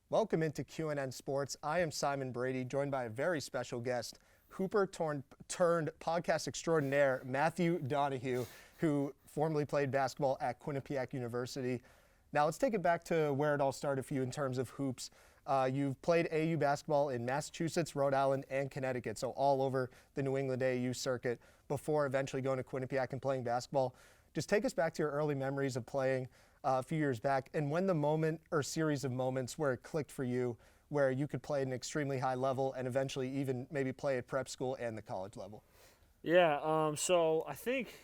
Welcome into QNN Sports. I am Simon Brady, joined by a very special guest, Hooper turned podcast extraordinaire, Matthew Donahue, who formerly played basketball at Quinnipiac University. Now let's take it back to where it all started for you in terms of hoops. You've played AU basketball in Massachusetts, Rhode Island, and Connecticut, so all over the New England AU circuit before eventually going to Quinnipiac and playing basketball. Just take us back to your early memories of playing a few years back, and when the moment or series of moments where it clicked for you, where you could play at an extremely high level and eventually even maybe play at prep school and the college level. Yeah, so I think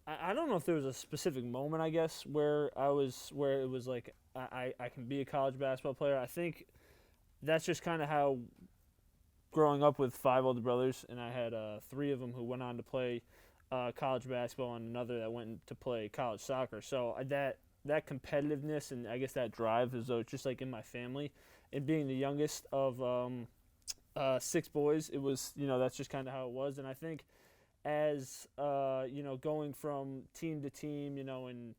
I don't know if there was a specific moment, I guess, where it was like I can be a college basketball player. I think that's just kind of how growing up with five older brothers, and I had three of them who went on to play college basketball and another that went to play college soccer. So that competitiveness and I guess that drive is just like in my family. And being the youngest of six boys, it was, that's just kind of how it was. And I think as, going from team to team, and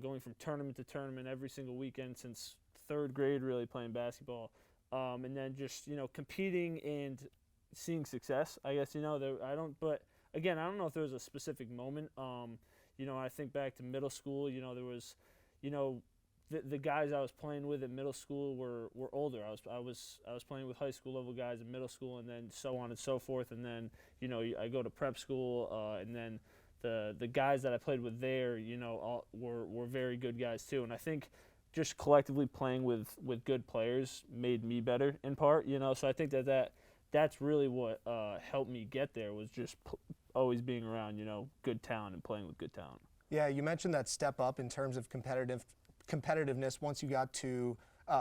going from tournament to tournament every single weekend since third grade, really playing basketball, and then just, competing and seeing success, I guess, but again, I don't know if there was a specific moment. I think back to middle school, there was, the guys I was playing with at middle school were older. I was playing with high school level guys in middle school, and then so on and so forth. And then I go to prep school, and then the guys that I played with there, all were very good guys too. And I think just collectively playing with good players made me better in part. So I think that's really what helped me get there, was just always being around good talent and playing with good talent. Yeah, you mentioned that step up in terms of competitiveness once you got to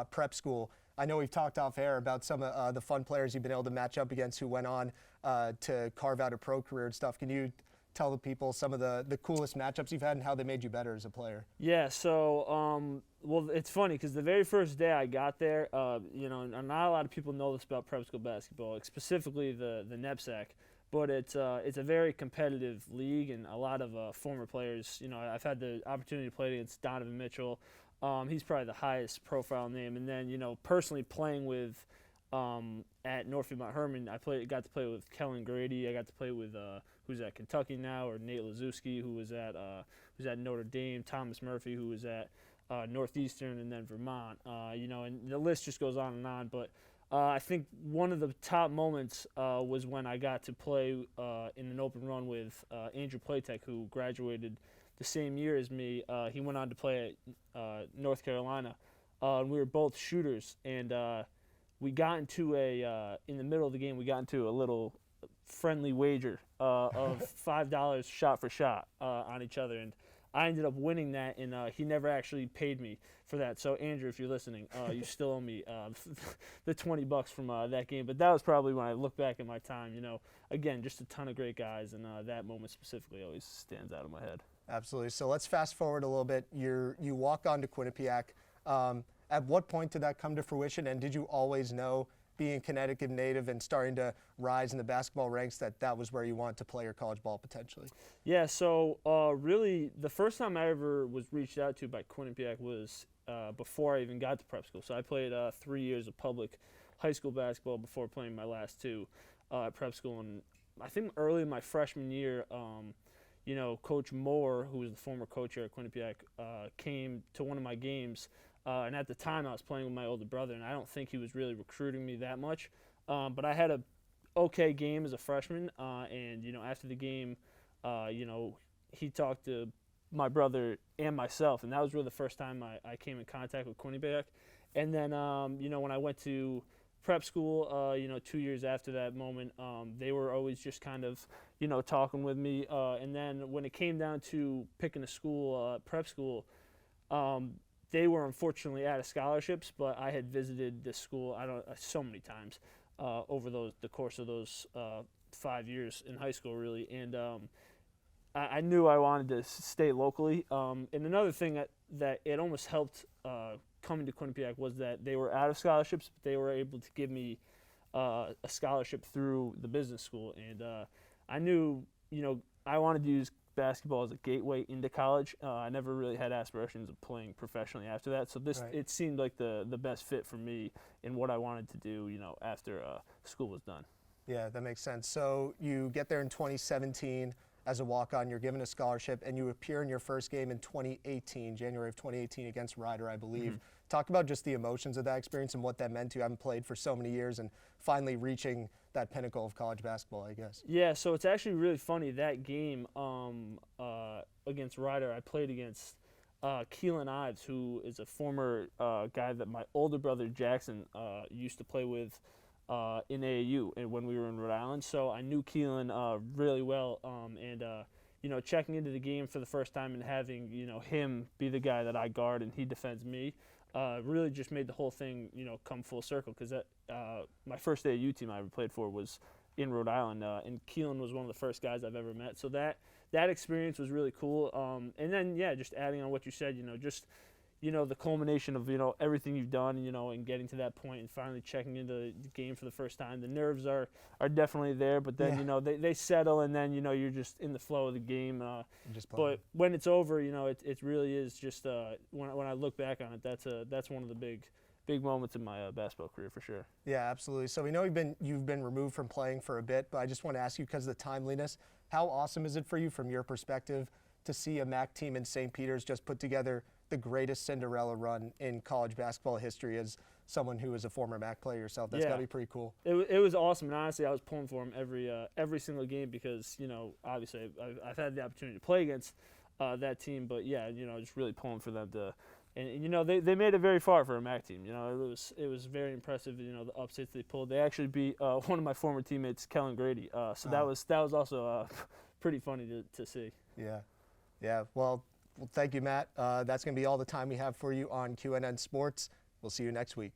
prep school. I know we've talked off air about some of the fun players you've been able to match up against who went on to carve out a pro career and stuff. Can you tell the people some of the coolest matchups you've had and how they made you better as a player? Yeah, so, well, it's funny because the very first day I got there, and not a lot of people know this about prep school basketball, like specifically the NEPSAC. But it's a very competitive league, and a lot of former players. I've had the opportunity to play against Donovan Mitchell. He's probably the highest profile name. And then personally playing with at Northfield Mount Herman, got to play with Kellen Grady. I got to play with who's at Kentucky now, or Nate Lazuski, who was at Notre Dame. Thomas Murphy, who was at Northeastern, and then Vermont. And the list just goes on and on. But I think one of the top moments was when I got to play in an open run with Andrew Platek, who graduated the same year as me. He went on to play at North Carolina, and we were both shooters. And we got into in the middle of the game, we got into a little friendly wager of $5 shot for shot on each other. And I ended up winning that, and he never actually paid me for that. So, Andrew, if you're listening, you still owe me the $20 from that game. But that was probably when I look back at my time. Again, just a ton of great guys, and that moment specifically always stands out in my head. Absolutely. So let's fast forward a little bit. You walk on to Quinnipiac. At what point did that come to fruition, and did you always know, being a Connecticut native and starting to rise in the basketball ranks, that was where you wanted to play your college ball potentially? Yeah, so really the first time I ever was reached out to by Quinnipiac was before I even got to prep school. So I played 3 years of public high school basketball before playing my last two at prep school. And I think early in my freshman year, Coach Moore, who was the former coach here at Quinnipiac, came to one of my games. And at the time, I was playing with my older brother, and I don't think he was really recruiting me that much. But I had a okay game as a freshman, and after the game, he talked to my brother and myself, and that was really the first time I came in contact with Quinnipiac. And then when I went to prep school, 2 years after that moment, they were always just kind of talking with me. And then when it came down to picking a school, prep school, they were unfortunately out of scholarships, but I had visited this school so many times over the course of those 5 years in high school, really. And I knew I wanted to stay locally. And another thing that it almost helped coming to Quinnipiac was that they were out of scholarships, but they were able to give me a scholarship through the business school. And I knew, I wanted to use basketball as a gateway into college. I never really had aspirations of playing professionally after that. So it seemed like the best fit for me in what I wanted to do, after school was done. Yeah, that makes sense. So you get there in 2017 as a walk-on, you're given a scholarship, and you appear in your first game in 2018, January of 2018 against Rider, I believe. Talk about just the emotions of that experience and what that meant to you. I haven't played for so many years and finally reaching that pinnacle of college basketball, I guess. Yeah, so it's actually really funny. That game against Rider, I played against Keelan Ives, who is a former guy that my older brother Jackson used to play with in AAU and when we were in Rhode Island. So I knew Keelan really well, and checking into the game for the first time and having him be the guy that I guard and he defends me really just made the whole thing come full circle, because my first AAU team I ever played for was in Rhode Island, and Keelan was one of the first guys I've ever met. So that experience was really cool. And then just adding on what you said, just the culmination of everything you've done, and getting to that point and finally checking into the game for the first time. The nerves are definitely there, but then they settle, and then you're just in the flow of the game. But when it's over, it really is just when I look back on it, that's one of the big moments in my basketball career for sure. Yeah, absolutely. So we know you've been removed from playing for a bit, but I just want to ask you, because of the timeliness, how awesome is it for you from your perspective to see a MAC team in St. Peter's just put together the greatest Cinderella run in college basketball history, as someone who is a former MAC player yourself? That's got to be pretty cool. It was awesome, and honestly, I was pulling for him every single game because obviously I've had the opportunity to play against that team, but just really pulling for them to. And they made it very far for a MAC team. It was very impressive. The upsets they pulled. They actually beat one of my former teammates, Kellen Grady. So that was also pretty funny to see. Yeah. Well, thank you, Matt. That's going to be all the time we have for you on QNN Sports. We'll see you next week.